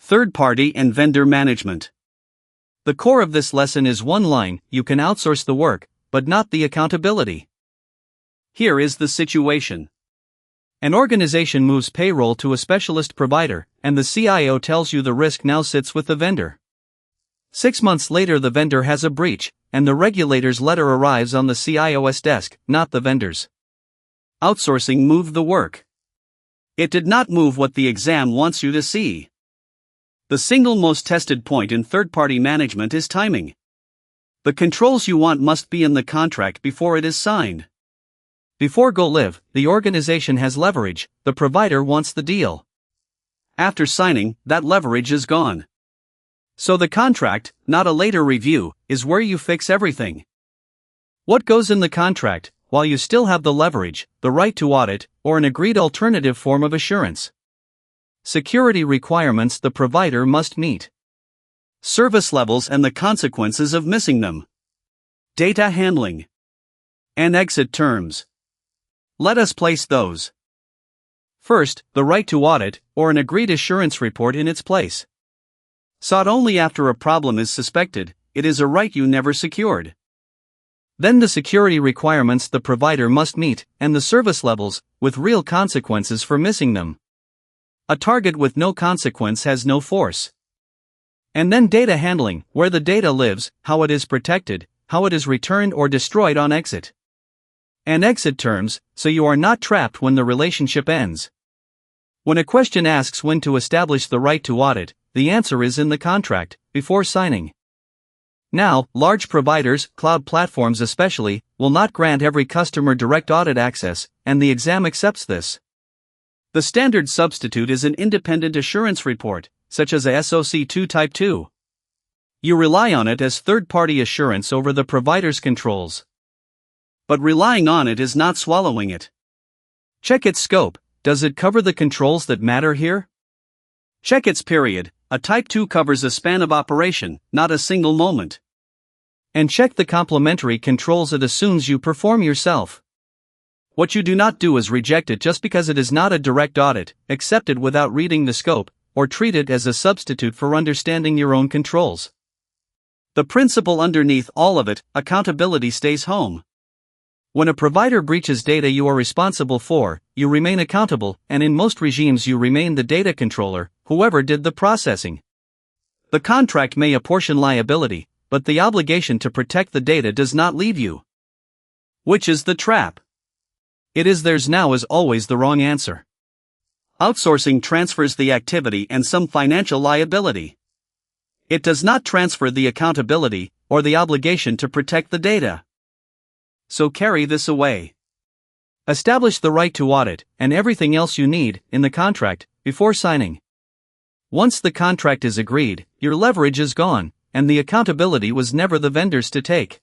Third-party and vendor management. The core of this lesson is one line: you can outsource the work, but not the accountability. Here is the situation. An organization moves payroll to a specialist provider, and the CIO tells you the risk now sits with the vendor. 6 months later, the vendor has a breach, and the regulator's letter arrives on the CIO's desk, not the vendor's. Outsourcing moved the work. It did not move what the exam wants you to see. The single most tested point in third-party management is timing. The controls you want must be in the contract before it is signed. Before go live, the organization has leverage, the provider wants the deal. After signing, that leverage is gone. So the contract, not a later review, is where you fix everything. What goes in the contract, while you still have the leverage, the right to audit, or an agreed alternative form of assurance? Security requirements the provider must meet. Service levels and the consequences of missing them. Data handling. And exit terms. Let us place those. First, the right to audit, or an agreed assurance report in its place. Sought only after a problem is suspected, it is a right you never secured. Then the security requirements the provider must meet, and the service levels, with real consequences for missing them. A target with no consequence has no force. And then data handling, where the data lives, how it is protected, how it is returned or destroyed on exit. And exit terms, so you are not trapped when the relationship ends. When a question asks when to establish the right to audit, the answer is in the contract, before signing. Now, large providers, cloud platforms especially, will not grant every customer direct audit access, and the exam accepts this. The standard substitute is an independent assurance report, such as a SOC 2 Type 2. You rely on it as third-party assurance over the provider's controls. But relying on it is not swallowing it. Check its scope. Does it cover the controls that matter here? Check its period. A Type 2 covers a span of operation, not a single moment. And check the complementary controls it assumes you perform yourself. What you do not do is reject it just because it is not a direct audit, accept it without reading the scope, or treat it as a substitute for understanding your own controls. The principle underneath all of it, accountability, stays home. When a provider breaches data you are responsible for, you remain accountable, and in most regimes you remain the data controller, whoever did the processing. The contract may apportion liability, but the obligation to protect the data does not leave you. Which is the trap? It is theirs now is always the wrong answer. Outsourcing transfers the activity and some financial liability. It does not transfer the accountability, or the obligation to protect the data. So carry this away. Establish the right to audit, and everything else you need, in the contract, before signing. Once the contract is agreed, your leverage is gone, and the accountability was never the vendor's to take.